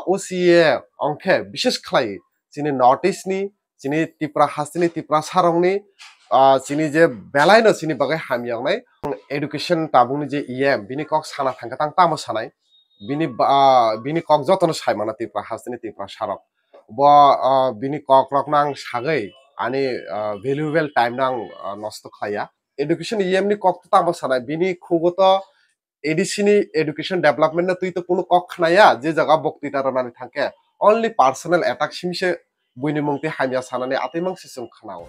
OCA अंखे विशेष खालाय जोंनि north इस्टनि जोंनि त्रिपुरा हास्टिनि त्रिपुरा सारंनि जोंनि जे बेलायनो जोंनि बागै हामियावनाय एडुकेशन ताबुंनि जे EM बिनि कक साना थांगतां तामो सानाय बिनि कक जतन सायमाना त्रिपुरा हास्टिनि त्रिपुरा सारं बिनि कक रकनां सागै आनि भेलुएबल टाइम नां नष्ट खाया एडुकेशन EM नि कक तामो सानाय बिनि खुगत एडिसिनि एडुकेशन डेवलपमेंट तुई तो कुनो कक खनाया जे जगह बक्तिता रनानै थांके only personal attack सिमसे बुइनि मुंते हामिया सानानै आतैमां सिसुं खनाव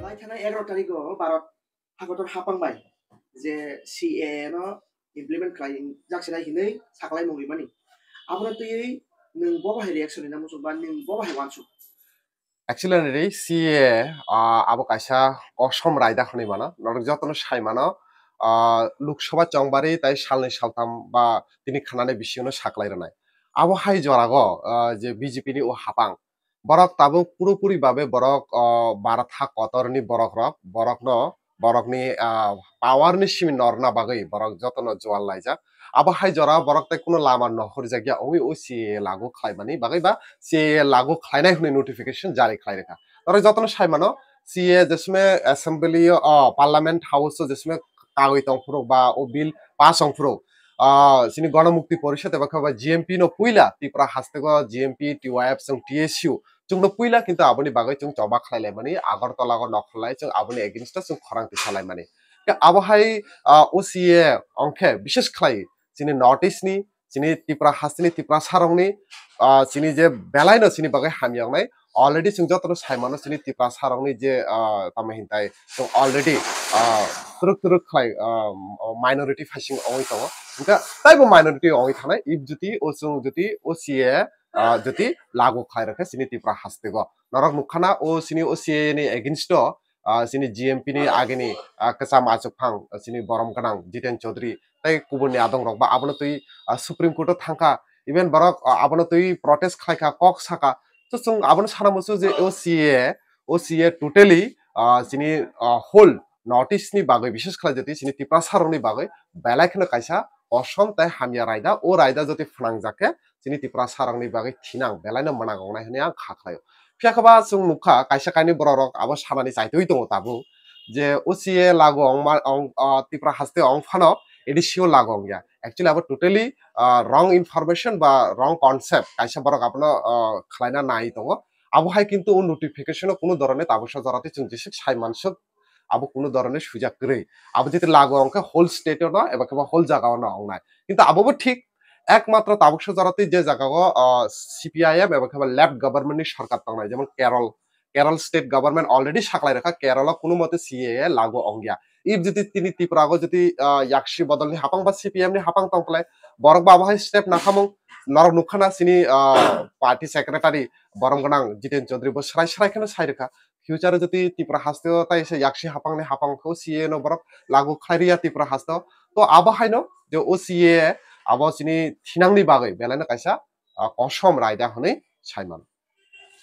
लाइथाना 11 तारिखो भारत हागतर हापांबाय जे CA नो इमप्लिमेंट खालाय जाक्सिना हिनै साखलाय मुगिमानि आमरा तुयै नों बबाहाय रिएक्शन ना मुसुबा नों बबाहाय वानसु एक्चुअली CA आबो कायसा कसम रायदा खनै माना नरक जतन सायमाना लोकसभा चंबारि ताय सालनै सालथाम बा तिनि खानानै बिसियावनो साखलाय रनाय आबो हाय जरागो जे BJP नि ओ हापां बरक ताबो पुरोपुरि भाबे बरक भारत हा कतरनि बरकनि पावारनि सिमि नरना बागै बरक जतन जवाल लायजा आबो हाय जरा बरक ताय कुनो लामा नहर जागिया ओइ ओ CA लागु खालायमानि बागै बा CA लागु खालायनाय हुनै नोटिफिकेशन जारि खालायरेखा और जतन सायमानो CA जिसमें असेंबली पार्लियामेंट हाउस जिसमें कागै तंफ्रो बा ओ बिल पास अंफ्रो सिनि गणमुक्ति परिषद एबा खबा GMP नो पुइला त्रिपुरा हास्तेगो GMP TYF जों TSU जोंनो पुइला किन्तु आबोनि बागै जों चबा खालायलाय मानि आगरतलागो नखलाय जों आबोनि एगेंस्ट जों खरांति सालाय मानि आबोहाय OCA अंखे विशेष खालाय जोंनि नर्थ इस्टनि जोंनि त्रिपुरा हास्तिनि त्रिपुरा सारंनि जोंनि जे बेलायनो जोंनि बागै हामियावनाय अलरेडी जों जतन सायमानो जोंनि त्रिपुरा सारंनि जे तामहिनताय जों अलरेडी तुरुक तुरुक खाय माइनरिटी फाइसिं अय दङ इनका ताइबो माइनरिटी अय थानाय इफ जुति जों जुति OCA जुति लागु खायरखे जोंनि त्रिपुरा हास्तेगो नरक नुखाना सिनि OCA नि एगेंस्ट सिनि GMP नि आगेनि कसाम आजुफां सिनि बरम गनां जितेन चौधरी ताई कुबुननि आदं रक बा आबनो तुई सुप्रीम कोर्ट थांखा इवन बरक आबनो तुई प्रोटेस्ट खायखा कक साका तो जों आबनो साना मुसु जे OCA टोटली सिनि होल नर्थ इस्ट नि बागै विशेष खालाय जति सिनि त्रिपुरा सारंनि बागै बेलायखनो कायसा असम ताय हामिया रायदा ओ रायदा जति फनां जाके सिनि त्रिपुरा सारंनि बागै थिनां बेलायनो मना गंनाय हने आं खाख्लायो फियाखबा जों नुखा कायसा कायनि बरक आबो सानानि जायतोइ दङ ताबु जे OCA लागु अंग त्रिपुरा हास्ते अंग फानो एडिसियो लागु अंगिया एक्चुअली आबो टोटली रंग इनफरमेशन बा रंग कॉन्सेप्ट कायसा बरक आबनो खलायना नाय दङ आबो हाय किन्तु नोटिफिकेशन कुनो धरने ताबुसा जराते जों जेसे साय मानसक आबो कुनो धरने सुजाक गरै आबो जेते लागु अंके होल स्टेट ना एबा केबा होल जागाव ना अंगनाय किन्तु आबोबो ठीक एकमात्र ताबुसा जराते जे जागाव CPIM एबा केबा लेफ्ट गवर्नमेंट नि सरकार तंनाय जेमन केरल स्टेट गवर्नमेंट अलरेडी साखलाय रखा केरल कुनो मते CA लागु अंगिया इफ जति तिनि त्रिपुरागो जति याक्षी बदलनि हापां बा CPM नि हापां तंखलाय बरक बाबो हाय स्टेप नाखामो नरक नुखाना सिनि पार्टी सेक्रेटारि बरम गनां जितेन चौधरी बो सरायखनो सायरखा फ्यूचर जति त्रिपुरा हास्ते ताइसे याक्षी हापांनि हापांखौ CA नो बरक लागु खायरिया त्रिपुरा हास्ते तो आबो हायनो जे OCA आबो सिनि थिनांनि बागै बेलायनो कायसा कसम रायदा हनै सायमान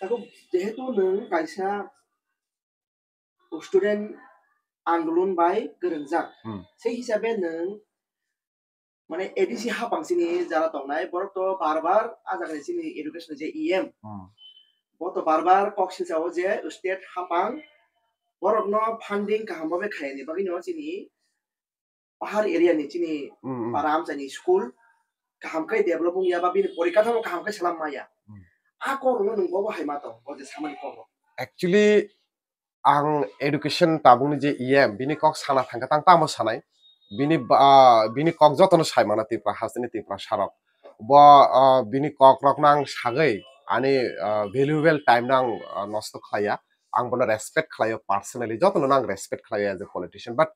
साको जेहेतु नों कायसा स्टूडेंट आंदोलन बाय गोरोंजा से हिसाबै नों माने एडिसि हापांसिनि जारा दंनाय बरक तो बार आजागनि सिनि एडुकेशन जे EM बरक तो बार कक्सिलसाव जे स्टेट हापां बरक नो फंडिंग काहामबे खायनि बागै नो सिनि पहाड़ एरिया नि सिनि आराम जानि स्कूल काहामकै डेभलपिंग याबा बिनि परिकाथाव काहामकै सलाम माया आको नो नों बबाहाय मा दं बजे सामानि कबो एक्चुअली आं एडुकेशन ताबुंनि जे EM बिनि कक साना थांगतां तामो सानाय बिनि कक जतन सायमाना त्रिपुरा हास्तिनि त्रिपुरा सारक बिनि कक रकनां सागै आनि भेलुएबल टाइम नां नष्ट खालाया आं बनो रेसपेक्ट खालायो पर्सनली जतन नां रेसपेक्ट खालायो एज ए पॉलिटिशियन बाट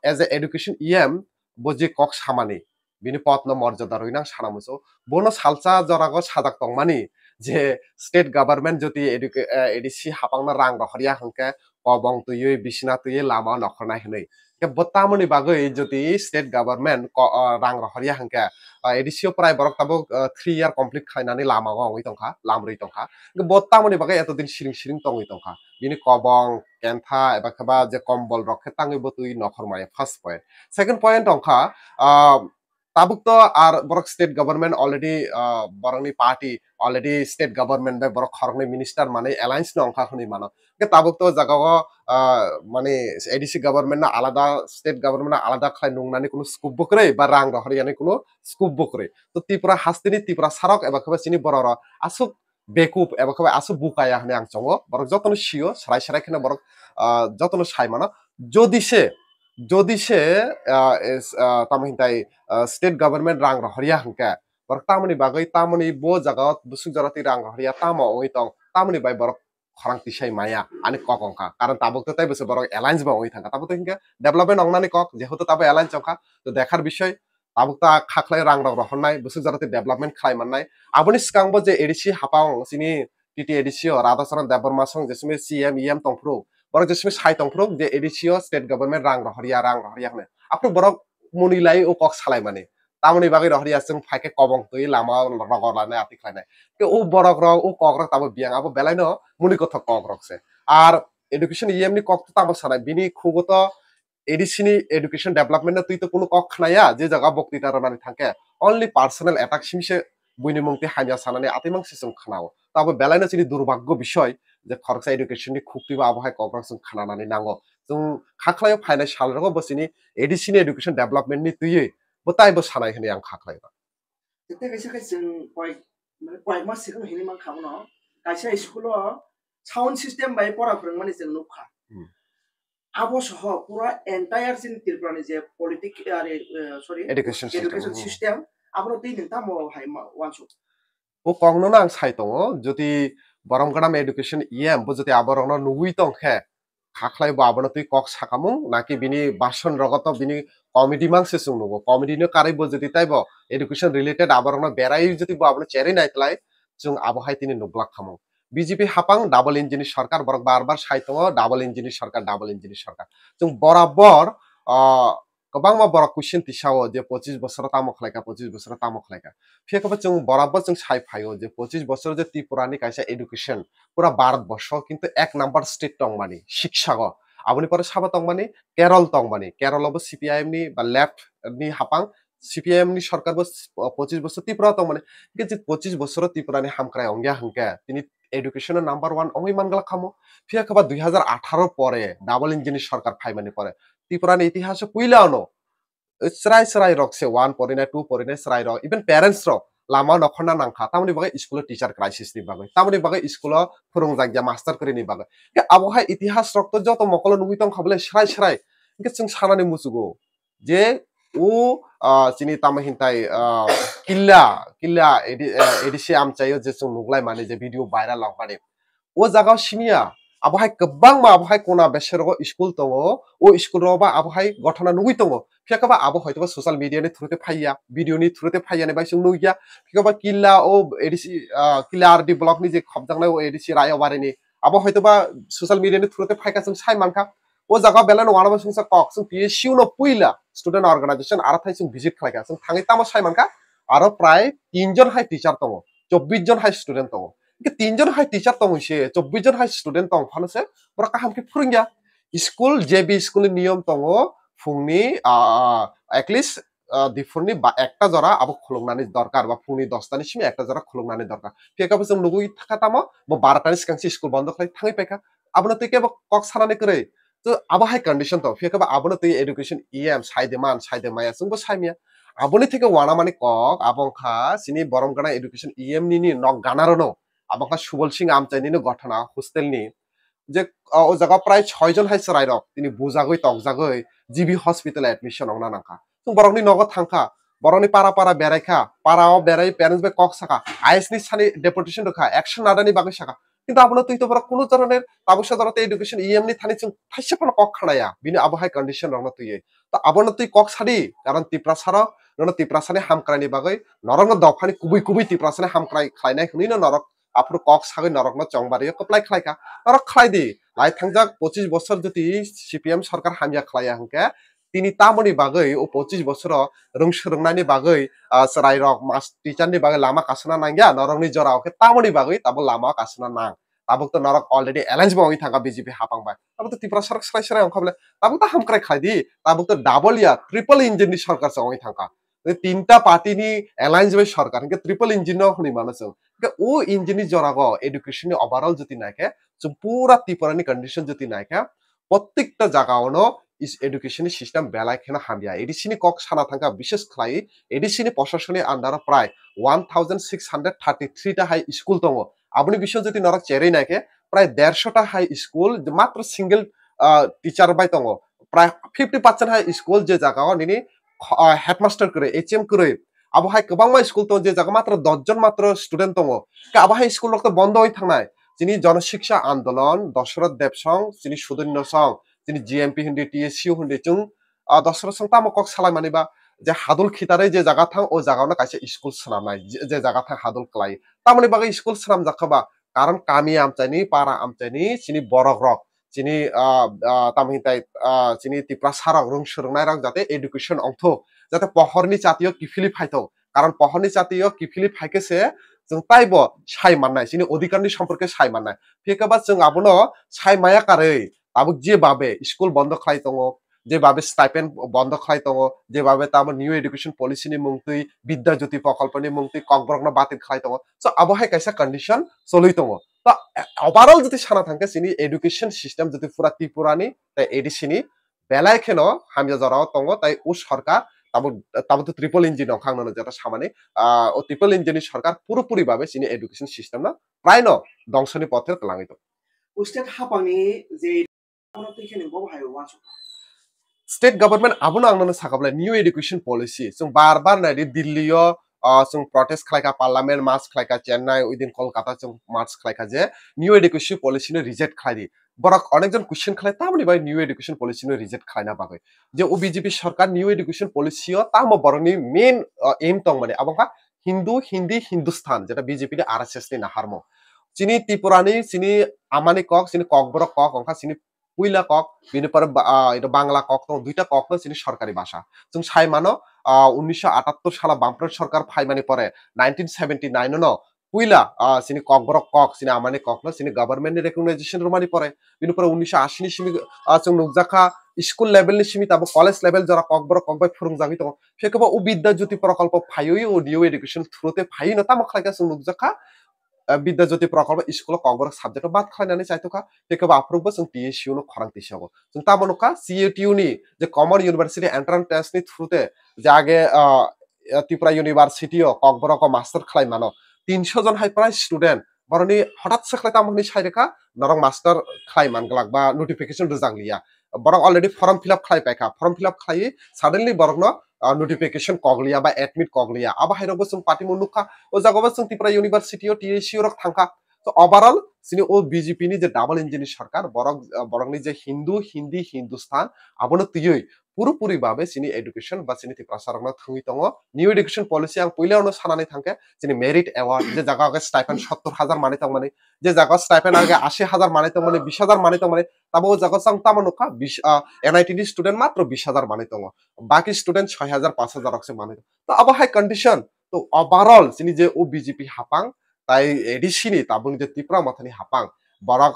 एज ए एडुकेशन EM बजे कक सामानि बिनि पत्न मर्यादा रइनां साना मुसो बोनो सालसा जरागो सादाक तंमानि जे स्टेट गवर्नमेंट जति एडिसि हापांना रां रखरिया हंके कबं तुयै बिसिना तुयै लामा नखरनाय हनै के बतामनि बागै जति स्टेट गवर्नमेंट रां रखरिया हंके एडिसियो प्राय बरक ताबो 3 इयर कंप्लीट खायनानै लामा गङै तंखा लामरै तंखा बतामनि बागै एत दिन सिरिं तङै तंखा bini kobong kentha eba khaba je kombol rok khe tangi bo tui nokhor maya first point. Second point ongkha tabuk to ar borok state government already borokni party already state government by borok khorokni minister mane alliance no ongkha khoni mano ke tabuk to jagao মানে ADC government না আলাদা state government না আলাদা খাই নুংনানি কোনো scoop বকরে বা রাং রহরিয়ানি কোনো scoop বকরে তো ত্রিপুরা হাস্তিনি ত্রিপুরা সারক এবা খবা চিনি বড় আসুক বেকুপ এবা খবা আসুক বুকায়া হনে আং চঙ্গ বরক যতন সিও সারাই সারাই খেনে বরক যতন সাই মানা যদি সে তামহিনতাই স্টেট গভর্নমেন্ট রাং রহরিয়া হংকে বরক তামনি বাগৈ তামনি বো জাগাত বুসুক জরাতি রাং রহরিয়া তামো ওই তং তামনি by Borok khorang tisai maya ani kok ongka karon tabuk to tai bose borok alliance ba oi thangka tabuk to hinga development ongnani kok jehetu tabo alliance ongka to dekhar বিষয় tabuk ta khaklai rang rok rohonnai busuk jarate development khlai mannai aboni sikangbo je edisi hapang sini titi edisio radhasaran deborma song jesme cm em tongpro borok jesme sai tongpro je edisio state government rang rohriya hne apro borok munilai o kok salai mane tamoni bagai rohriya sung phaike kobong tui lama rogorlane ati khlainai ke o borok rok o kok rok tabo biang abo belaino muni কথা cock রকছে আর education ইএমনি cock তো তামো সানাই বিনি খুগত এডিসিনি education development তুই তো কোনো cock খানায়া যে জায়গা বক্তৃতা রানানি থাকে অনলি পার্সোনাল অ্যাটাক সিমসে বুইনি মংতি হাইয়া সানানি আতিমাং সিসং খানাও তাবো বেলাইনা চিনি দুর্ভাগ্য বিষয় যে খরচা এডুকেশননি খুক্তিবা আবহায় কক রকসং খানানানি নাঙ্গো जों खाख्लायो फायनाय सालरगो बसिनि एडिसिनि एडुकेशन डेभलपमेन्टनि तुयै बताइबो सानाय होनि आं खाख्लायो Kita kaisa kaisa koi mas sikang hini mang kamu no kaisa iskulo sound system by pora prang mani jeng nukha. Abo soho pura entire sin tirprani je politik sorry education system abo ti nin tamo hai wansu. O kongno na ang sai tongo jodi boromganam education iam bo jodi aborongno nugui tongkhe খাখলাই bo abono tui kok sakamung naki bini bason rogoto bini comedy mangse sung nugo comedy no karai bo jodi taibo education related aborongno berai jodi bo abono cheri naitlai जों आबहाय तिनि नुब्लाक खामो BJP হাপাং double ইঞ্জিনি সরকার বরক বারবার সাইতো double ইঞ্জিনি সরকার जों बराबर गोबां बरक question तिसाओ जे 25 বছর তামো खलायका 25 বছর तामो खलायका फेकबो जों बराबर जों साइफायो जे 25 বছর যে ত্রিপুরানি কাইসা এডুকেশন পুরা ভারতবর্ষ কিন্তু এক নাম্বার স্টেট টংমানি শিক্ষাগ আবনি পরে সাবা টংমানি কেরলবো সিপিআইএম নি বা লেফট নি হাপাং সিপিআইএম নি সরকার 25 বছর ত্রিপুরা টংমানি যে 25 বছর ত্রিপুরানি হামক্রাই অঙ্গিয়া হংকে তিনি এডুকেশনের নাম্বার 1 অঙ্গি মানগালা খামো ফিয়াকবা 2018 পরে ডাবল ইঞ্জিনি সরকার ফাইমানি পরে ত্রিপুরানি ইতিহাসে কুইলানো srai rok se 1 porina 2 porina srai rok even parents rok lama nokhona nangkha tamni bagai school teacher crisis ni bagai tamni bagai school phurungjak ja master kori ni bagai ke abohai itihas rok to joto mokolo nugui tong khabale srai ke chung sanani musugo je u chini tamahintai killa edisi amchayo je chung nuglai mane je video viral longmane o jaga simia আবহাই গোবাং মা আবহাই কোনা বেসরগো school দङ ও school রবা আবহাই গঠনা নুই দङ ফিয়াকাবা আবো হয়তো social মিডিয়াनि থ্রুতে ফাইয়া ভিডিওनि থ্রুতে ফাইয়ানে by जों नुइया ফিয়াকাবা কিল্লা ও ADC কিল্লা RD ব্লকनि যে খবজাंनाय ও ADC রায়বারিनि আবো হয়তোবা সোশ্যাল মিডিয়াनि থ্রুতে ফাইকা जों साइ मानखा ও জায়গা বেলানো ওয়ানাবা जों কক जों পিএসইউ নো পুইলা স্টুডেন্ট অর্গানাইজেশন আর থাই जों ভিজিট খাইকা जों थाङै तामा साइ मानखा आरो प्राय 3 জন হাই টিচার दङ 24 জন হাই স্টুডেন্ট दङ के 3 জন হাই টিচার दङ से 24 জন হাই স্টুডেন্ট दङ फानसे बरा काहामके फोरोंगिया स्कुल जेबि स्कुलनि नियम दङ फुंनि एटलिस्ट दिफुरनि बा एकटा जरा आबो खुलुंनानै दरकार बा फुंनि 10 टानि सिम एकटा जरा खुलुंनानै दरकार फेकाबो जों नुगुइ थाखातामो बो 12 टानि सिगांसि स्कुल बन्द खालाय थाङै पेका आबनो तै केबो कक सानानै करै तो आबो हाई कन्डिशन दङ फेकाबो आबनो तै एडुकेशन इएम साइदे माया जोंबो साइमिया आबोनि थेके वाना माने कक आबंखा सिनि बरमगाना एडुकेशन इएम नि नक गानारनो आबंखा सुबल सिंह आमचाइनिनो गठना हस्टेलनि যে ও জায়গা প্রায় 6 জন হাইছে রাইরক তিনি বুজাগৈ তকজাগৈ জিবি হসপিটাল এডমিশন অংনা নাঙ্কা তুমি বরংনি নগদ থাঙ্কা বরংনি পারা বেরাইখা পারাও বেরাই প্যারেন্টস বে কক সাকা আইএস নি সানি ডেপুটেশন রখা অ্যাকশন নাদানি বাগৈ সাকা কিন্তু আপনি তুই তো বড় কোন ধরনের তাবসা ধরতে এডুকেশন ইএম নি থানি जों থাইছে পন কক খানায়া বিনি আবহাই কন্ডিশন রংনা তুই তো আপনি তুই কক সাদি কারণ তিপ্রাসারা নন তিপ্রাসানি হামক্রানি বাগৈ নরং দফানি কুবুই তিপ্রাসানি হামক্রাই খাইনাই হনি নরক আপনি কক সাগৈ নরকনো চংবারিও কপ্লাই খাইকা নরক খাই দি লাই থাংজাক 25 বছর যদি সিপিএম সরকার হামিয়া খাইয়া হংকে তিনি তামনি বাগৈ ও 25 বছর রংসরংনানি বাগৈ সরাই রক মাস টিচারনি বাগৈ লামা কাসনা নাঙ্গিয়া নরংনি জরাওকে তামনি বাগৈ তাবো লামা কাসনা নাং tabuk to norok already arrange ba oi thanga BJP hapang ba tabuk to Tripura sarak sarai ongkable tabuk to hamkrai khai di tabuk to double ya triple engine ni sarkar sa oi thanga tinta party ni alliance bai sarkar ke triple engine no huni manasung ke o engine ni jorago education ni overall joti naike so pura Tripura ni condition joti naike প্রত্যেকটা জায়গাওনো ইস education system বেলায় খেনা হামিয়া এডিসিনি cock সানা থাকা বিশেষ খাই এডিসিনি প্রশাসনের under প্রায় 1633 টা high school দङ আপনি বিষয় যদি নরক চেরি নাকে প্রায় 150 টা হাই স্কুল মাত্র সিঙ্গেল টিচার বাই দङ প্রায় 50% হাই স্কুল যে জায়গাও নিনি হেডমাস্টার করে এইচএম করে আবহাই গোबां স্কুল তো যে জায়গা মাত্র 10 জন মাত্র স্টুডেন্ট দङ আবহাই স্কুল রক্ত বন্ধ হই থাকনায় যিনি জনশিক্ষা আন্দোলন দশরথ দেবসং যিনি সুদন্য সং যিনি জিএমপি হিন্দি টিএসইউ হিন্দি চুং দশরথ সং তামো কক সালাই মানিবা যে হাদুল খিতারে যে জায়গা থাং ও জায়গানো কাছে স্কুল সানামনাই যে জায়গা থাং হাদুল ক্লাই তামনি বাগে স্কুল সানাম জাখাবা কারণ কামি আমচাইনি পারা আমচাইনি যিনি বরক রক যিনি তামহিতাই যিনি ত্রিপুরা সারক রং সুরংনাই রক যাতে এডুকেশন অংথ যাতে পহরনি জাতীয় কিফিলি ফাইতো কারণ পহরনি জাতীয় কিফিলি ফাইকেছে जों ताइबो साइ माननाय जोंनि अधिकारनि सम्पर्के साइ माननाय फेकाबा जों आबनो साइ माया कारै आबो जे बाबे स्कुल बन्द खालाय दङ जे बाबे स्टाइपेन्ड बन्द खालाय दङ जे बाबे ताबो निउ एडुकेशन पलिसिनि मुंतै विद्या ज्योति प्रकल्पनि मुंतै ककब्रकनो बातिल खालाय दङ सो आबो हाय कायसा कन्डिशन सलै दङ ता ओभारअल जति साना थांके जोंनि एडुकेशन सिस्टेम जति पुरा त्रिपुरानि ता एडिसिनि बेलाय खेनो हामिया जराव दङ ताइ उ सरकार তাবো তো ট্রিপল ইঞ্জিন খাংনো যেটা সামানে ও ট্রিপল ইঞ্জিনের সরকার পুরোপুরি ভাবে চিনি এডুকেশন সিস্টেম না প্রায় ন ধ্বংসনি পথে লাঙিত স্টেট হাপাংনি যে এখানে বব হাই ওয়াচ স্টেট গভর্নমেন্ট আবনো আংনো সাকাবলে নিউ এডুকেশন পলিসি जों बार-बार नायदि दिल्लीयाव जों प्रटेस्ट खालायका पार्लामेन्ट मार्च खालायका चेन्नाई उइदिन कलकाता जों मार्च खालायका जे निउ एडुकेशन पलिसिनो रिजेक्ट खालायदि बरक अनेकजन क्वेश्चन खालाय तामनि बाय निउ एडुकेशन पलिसिनो रिजेक्ट खालायना बागै जे ओ बीजेपी सरकार निउ एडुकेशन पलिसियो ताम बरनि मेन एम दं माने आबंका हिंदू हिंदी हिंदुस्तान जेटा बीजेपी नि आरएसएस नि नाहारमो चिनि त्रिपुरानि चिनि आमानि कक चिनि ककबरक कक अंका चिनि पुइला कक बिनिपर এটা বাংলা কক তো দুইটা কক না চিনি সরকারি ভাষা जों সাই মানো 1978 সালে বামফ্রন্ট সরকার ফাইমানি পরে 1979 নো পুইলা চিনি ককবরক কক চিনি আমানি কক না চিনি গভর্নমেন্ট রেকগনাইজেশন রমানি পরে বিনিपर 1980 नि सिमि जों नुजाखा स्कुल लेभेल नि सिमि ताबो कलेज लेभेल जरा ककबरक कक बाय फोरों जागि दङ फेकबा उ विद्या ज्योति प्रकल्प फायoi उ निउ एडुकेशन थ्रुते फायि न ताम खायका जों नुजाखा विद्या ज्योति प्रकल्प स्कुल ककबरक साबजेक्ट बात खायनानै चाइतोका फेकबा आफ्रुबो जों टीएसयू नो खरांति सागो जों तामनुका सीएटीयू नि जे कमन यूनिवर्सिटी एंट्रेंस टेस्ट नि थ्रुते जे आगे त्रिपुरा यूनिवर्सिटी ककबरक मास्टर खालाय मानो 300 जन हाइ प्राइस स्टूडेंट बरनि हठात सखलाय तामनि साइरेका नरं मास्टर खालाय मानगलाक बा नोटिफिकेशन रजांलिया बरक अलरेडी फॉर्म फिलअप खालाय पाइका फॉर्म फिलअप खालाय सडनली बरकनो नोटिफिकेशन कगलिया बा एडमिट कगलिया अब हाइरबो जों पार्टी मुनुखा ओ जागबा जों त्रिपुरा यूनिवर्सिटी टीएसयू रक थांखा तो ओवरऑल सिनि ओ बीजेपी नि जे डाबल इंजिन सरकार बरकनि जे हिंदू हिंदी हिंदुस्तान आबनो तियै पुरुपुरि भाबे सिनि एडुकेशन बा सिनि त्रिपुरा सरकारनो थंगि दङ निउ एडुकेशन पलिसि आं पहिलावनो सानानै थांके सिनि मेरिट अवार्ड जे जागा स्टाइपेंड 70000 माने तंग माने जे जागा स्टाइपेंड आगे 80000 माने तंग माने 20000 माने तंग माने ताबो जागा संग तामनुका 20 एनआईटी नि स्टूडेंट मात्र 20000 माने तंग बाकी स्टूडेंट 6000 5000 रकसे माने तो अब हाई कंडीशन तो ओवरऑल सिनि जे ओ बीजेपी हापां তাই এডিসিনি তাবুং যে ত্রিপুরা মাথানি হাপাং বরক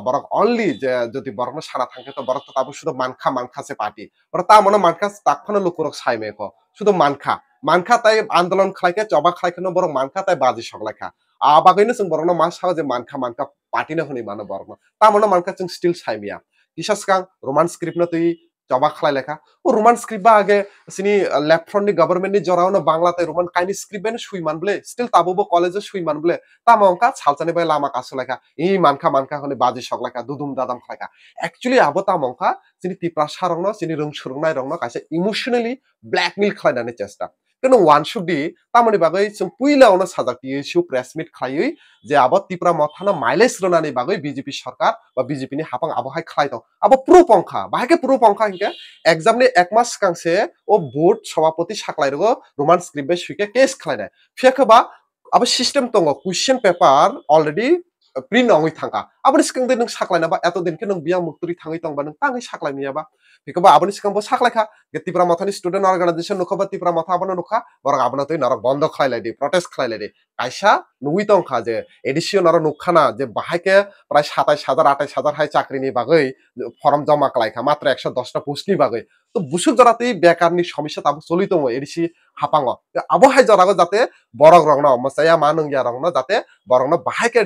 বরক অনলি যে যদি বরক সারা থাকে তো বরক তো তাবু শুধু মানখাছে পার্টি বরক তা মনে মানখা তাকফানো লোকরক সাইমেক শুধু মানখা তাই আন্দোলন খাইকে চবা খাইকেনো বরক মানখা তাই বাজি সকলাইখা আবাগैनो जों बरनो मा सागा जे मानखा पार्टीनो हनि मानो बरनो ता मनो मानखा जों स्टिल साइमिया किसासकां रोमान स्क्रिप्ट न तै जबा खलाय लेखा ओ रोमान स्क्रिप्ट बा आगे सिनि लेफ्ट फ्रंट नि गवर्नमेंट नि जरावनो बांलाते रोमान काइनि स्क्रिप्ट बेन सुइ मानब्ले स्टिल ताबोबो कॉलेज सुइ मानब्ले ता मंका सालचानि बाय लामा कासलायखा इ मानखा हनि बाजी सकलायखा दुदुम दादाम खायखा एक्चुअली आबो ता मंका सिनि तिप्रा सारंनो सिनि रोंसुरंनाय रंनो कासे इमोशनली ब्लैकमेल खालायनानै चेष्टा किन्तु वान शुड बी तामनि बागै जों पुइलावनो साजाकति इस्यु प्रेस मिट खायै जे आबो तिप्रा मथानो माइलेज रनानि बागै बीजेपी सरकार बा बीजेपी नि हापां आबोहाय खालाय दं आबो प्रुफ अंखा बाहायके प्रुफ अंखा हिंके एग्जाम नि एक मास कांसे ओ बोर्ड सभापति साखलायरगो रोमान स्क्रिप्ट बे सुइके केस खालायनाय फेखबा आबो सिस्टेम दङ क्वेश्चन पेपर अलरेडी प्रिन्ट नङै थांगा aboni sikang de nung saklai na ba eto din ke nung biang mukturi thangai tong ba nung tangai saklai niya ba pikoba aboni sikang bo saklai kha ge tipra mathani student organization nukha ba tipra matha abono nukha borok abono tui norok bondo khlai lai di protest khlai lai di kaisa nugui tong kha je edisio noro nukhana je bahaike প্রায় ২৭,০০০ ২৮,০০০ high চাকরিনি বাগৈ form জমা খালাইখা মাত্র ১১০টা পোস্টনি বাগৈ তো বুসুক জরাতেই বেকারনি সমস্যা তাবো চলি দङ ADC হাপাङ আবো high জরাগো যাতে বরক রংন মসায়া মানুংগিয়া রংন যাতে বরংন বাহাইকে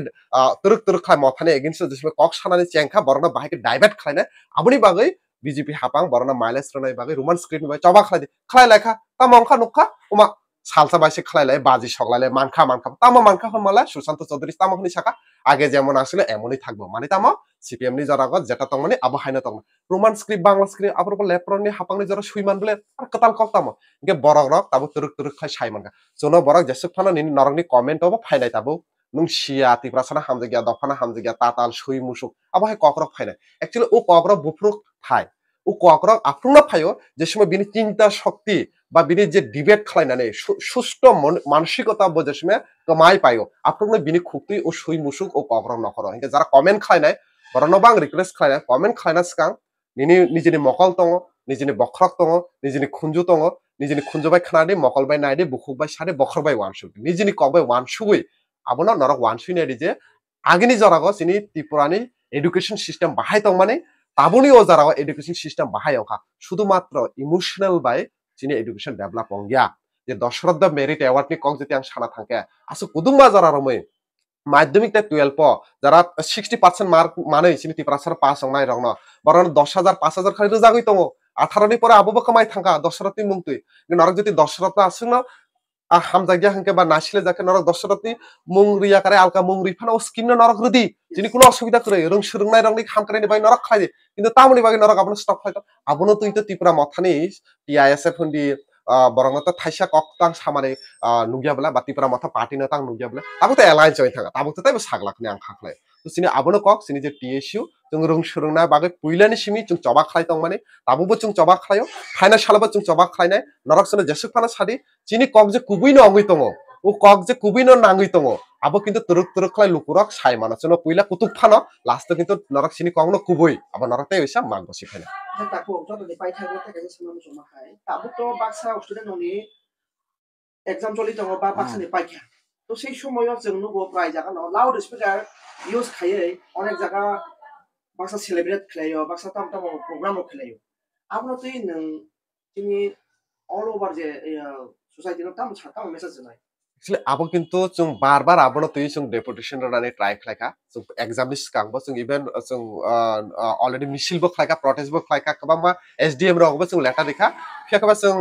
তুরুক তুরুক খাই মথানে এগেইনস্ট দিসমে কক সানানি চেংখা বরংন বাহাইকে ডাইভার্ট খাইনে আবনি বাগৈ বিজেপি হাপাং বরংন মাইলেজ রনাই বাগৈ রোমান স্ক্রিপ্ট বাই চবা খাই খাই লেখা তা মংখা নুখা উমা সালসা বাইসে খাইলাই বাজি সগলাইলে মানখা মানখা তামা মানখা হনমালা সুশান্ত চৌধুরী তামাখনি সাকা আগে যেমন আসলে এমনই থাকবো মানে তামা সিপিএম নি জরাগত যেটা তং মানে আবো হাইনা তং রোমান স্ক্রিপ্ট বাংলা স্ক্রিপ্ট আবার লেপ্রনি হাপাংনি জরা সুইমান বলে আর কতাল কক তামো গে বরক রক তাবো তুরুক তুরুক খাই সাইমানগা জনো বরক জেসুক ফানা নি নরংনি কমেন্ট হবো ফাইনাই তাবো নুং শিয়া তিপ্রাসানা হামজে দফানা হামজে তাতাল সুই মুসুক আবো হাই ককরক ফাইনাই অ্যাকচুয়ালি ও ককরক বুফরুক থাই ও ককরক আফরুনা ফাইও যে সময় বিনি চিন্তা শক্তি বা বিনি যে ডিবেট খালাইনানে সুষ্ঠু মানসিকতা বোঝে সময় কমাই পাইও আপনার বিনি খুবই ও সুই মুসুক ও ককরক নকর হিংকে যারা কমেন্ট খাইনাই বরনবাং রিকোয়েস্ট খাইনাই কমেন্ট খাইনা সিকাং নিজেনি মকল দङ নিজেনি বখরক দङ নিজেনি খুঞ্জু দङ নিজেনি খুঞ্জুবাই খানাদি মকলবাই নাইদি বুখুকবাই সাদে বখরবাই ওয়ানসুক নিজেনি কবাই ওয়ানসুগই আবনা নরক ওয়ানসুই নাইদি যে আগেনি জরাগো চিনি ত্রিপুরানি এডুকেশন সিস্টেম বাহাই দং মানে তাবনি ও যারা এডুকেশন সিস্টেম বাহাই অখা শুধুমাত্র ইমোশনাল বাই চিনি এডুকেশন ডেভেলপ অংগিয়া যে দশরথ মেরিট অ্যাওয়ার্ড নি কক যদি আং সানা থাকে আসলে কুদুমবা যারা রমই মাধ্যমিক 12 যারা 60% মার্ক মানে চিনি তিপ্রাসার পাস অংনাই রং বরং 10,000 5,000 খালি রোজাগই দङ 18 নি পরে আবুবো কামাই থাকা দশরথ মুংতুই নরক যদি দশরথ আসুন হামজাগিয়া হাঙ্কে বা নাসিলে যাকে নরক দশরথ মুংরিয়া কারে আলকা মুংরি ফানা ও স্কিন নরক রুদি যিনি কোনো অসুবিধা করে রং সুরংনাই রংনি খামকারে বাই নরক খাই কিন্তু তামনি বাকি নরক আপন স্টপ খাইতো আবনো তুই তো ত্রিপুরা মথানি টিআইএসএফ হন্দি বরংত থাইসা কক্তাং সামারে নুগিয়া বলা বা ত্রিপুরা মথা পার্টি নতাং নুগিয়া বলা তাবো তো এলায়েন্স হই থাকা তাবো তো তাই সাগলাখনি আং খাখলাই তো সিনি আবনো কক সিনি যে টিএসইউ जों रों सुरुंना बागै पुइलानि सिमी जों चबा खालाय दं माने ताबुबो जों चबा खालायो फाइना सालाबो जों चबा खालायनाय नरक सने जेसुक फाना सादि चिनि कक जे कुबुइनो अंगै दङ ও কক যে কুবিনো নাঙ্গই দङ আবো কিন্তু তুরুক তুরুক খাই লুকুরক সাই মানসনো পুইলা কুতুক ফানো লাস্ট কিন্তু নরক সিনি কংনো কুবই আবো নরকতে হইসা মাগ বসি ফাইনা তাকো যত দে পাই থাকলে তাকে সামনে জমা খায় তাবো তো বাক্সা স্টুডেন্ট ননি এক্সাম চলি দङ বা বাক্সানি পাইখা তো সেই সময়ও जों नुगो প্রায় জায়গা লাউড স্পিকার ইউজ খায় অনেক জায়গা বাক্সা সেলিব্রেট খালাयो বাক্সা তাম তাম প্রোগ্রাম খালাयो আপনি তুই নং তিনি অল ওভার যে সোসাইটিनो তাম ছাতা মেসেজ জানাই Actually, abo কিন্তু जों बार-बार abono tui जों deputation rani try khlaika जों exam ni sikang bo जों even जों already misil bo khlaika protest bo khlaika kabangma SDM rok bo जों letter dekha phekaba जों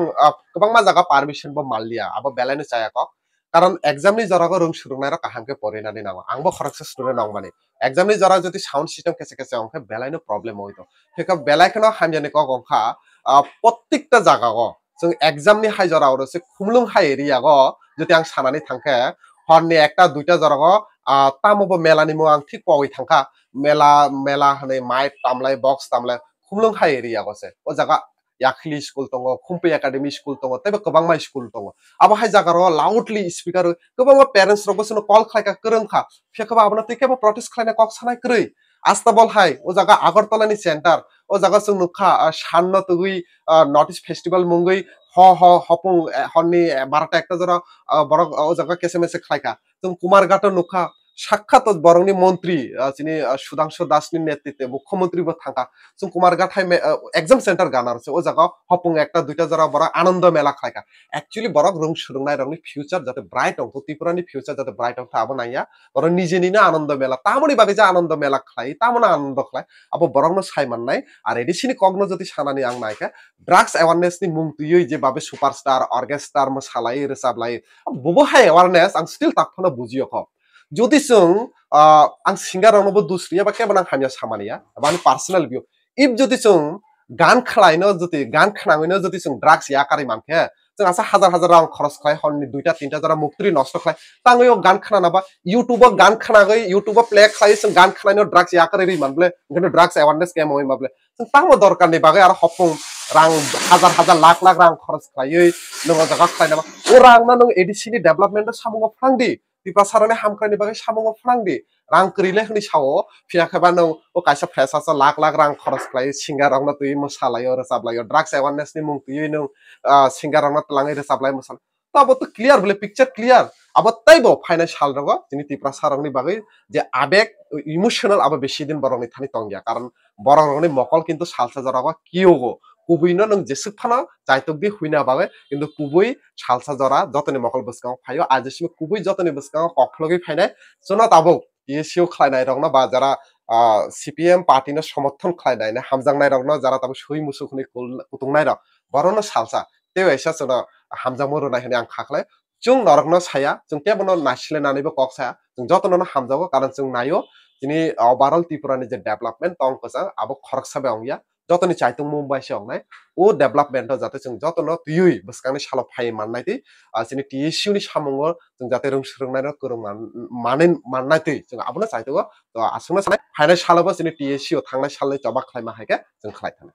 kabangma jaga permission bo mallia abo belai chaya kok কারণ exam নি জরাগো রং সুরুংনাই র কাহামকে পরিনানি নাও আংবো খরকসে student নাও মানে exam নি জরা যদি সাউন্ড সিস্টেম কেসে কেসে অংখে বেলাইনো প্রবলেম হইতো ফেকা বেলাইখনো হামজানি কক অংখা প্রত্যেকটা জায়গাগো जों एग्जाम नि हाय जरा अरसे खुमलुं हाय एरिया गो যদি আং সানানি থাঙ্কে হরনি একটা দুইটা জরাগো তামবো মেলানি মো আং ঠিক পগই থাঙ্কা মেলা মেলা হনে মাইক তামলাই বক্স তামলাই খুমলুং হাই এরিয়া গছে ও জায়গা याखली स्कुल दङ खुम्पे एकाडेमी स्कुल दङ तबे गोबांमा स्कुल दङ आबो हाय जागारो लाउडली स्पीकर गोबांमा पेरेंट्स रबो सनो कल खायका करंखा फेखबा आबनो तैकेबो प्रोटेस्ट खायना कक सानाय करै आस्ता बल हाय ओ जागा आगरतलानि सेंटर ओ जागा जों नुखा साननो तुगुइ नर्थ इस्ट फेस्टिवल मुंगै ह हपुं हननि 12टा একটা जरा बड़ ओ जागा केसेमेसे खायका जों कुमारघाट नुखा সাক্ষাৎ বরংনি মন্ত্রী যিনি সুধাংশু দাসনি নেতৃত্বে মুখ্যমন্ত্রী থাকা जों কুমারঘাটায় এক্সাম সেন্টার গানার আছে ও জায়গা হপুং একটা দুইটা যারা বড় আনন্দ মেলা খাইকা অ্যাকচুয়ালি বড় রং সুরংনাই রংনি ফিউচার যাতে ব্রাইট অংক ত্রিপুরানি ফিউচার যাতে ব্রাইট অংক আবো নাইয়া বড় নিজে নিনা আনন্দ মেলা তামনি বাগে যে আনন্দ মেলা খাই তামনা আনন্দ খাই আবো বরংনো সাইমান নাই আর এডিসিনি কগ্ন যদি সানানি আং নাইকা ড্রাগস অ্যাওয়ারনেস নি মুং তুই যে বাবে সুপারস্টার অর্কেস্ট্রার মশালাই রেসাবলাই বুবো হাই অ্যাওয়ারনেস আং স্টিল তাকফানা বুঝিও খ যদি जों आं सिंगार रावनोबो दुसरिया बा केबा नां हामिया सामानिया बा आंनि पार्सोनेल भिउ इफ যদি जों गान खलायनो যদি गान खनाङैनो যদি जों ड्राग्स याकारि मानखे जों आसा हाजार हाजार रां खरच खाय हननि दुइटा तीनटा जरा मुक्ति नष्ट खाय तांगैयो गान खनानाबा यूट्यूब गान खनागै यूट्यूब प्ले खाय जों गान खनायनो ड्राग्स याकारि रि मानब्ले ओंखायनो ड्राग्स अवेयरनेस केम होय माब्ले जों तांगो दरकारनि बागै आरो हपुं रां हाजार हाजार लाख लाख रां खरच खायै नों जागा खायनाबा ओ रांना नों एडिसिनि development सामुंगा फांदि Tipa sarane hamkrani bagai samungo phrangdi rang krile hni sao phiakaba nang o kaisa fresa sa lakh lakh rang kharas khlai singar rangna tui mosalayo rosaplayo drugs awareness ni mung tui nang singar rangna tlangai rosaplai mosal to abo to clear bole picture clear abo taibo financial rago jini Tipra sarangni bagai je abek emotional abo beshi din borongni thani tongya karon borongni mokol কিন্তু salsa jarago kiyogo kubuino nang jesuk phano jaitok di huina bagai কিন্তু kubui salsa jara jotoni mokol bwskang phayo ajisimi kubui jotoni bwskang koklogi phainai chona tabo ESU khlainai rokno ba jara CPM party no সমর্থন khlainai na hamjangnai rokno jara tabo sui musukni kutungnai rok borono salsa teo esa chono hamjangmo ronai hini ang khaklai chung norokno saya chung kebono nasilenanaibo kok saya chung jotono hamjago karon chung nayo jini overall Tripura ni je development tong kosa abo khorok sabe ongya jotoni chaitung Mumbai se ongnai o development jate chung jotono tui bwskangni salo phai mannai ti jini TSU ni samungo chung jate rungsrungnai no kurung manin mannai ti chung abono chaitogo to asungna sanai phainai salobo jini TSU thangnai salni jobak khlaima haike chung khlai thana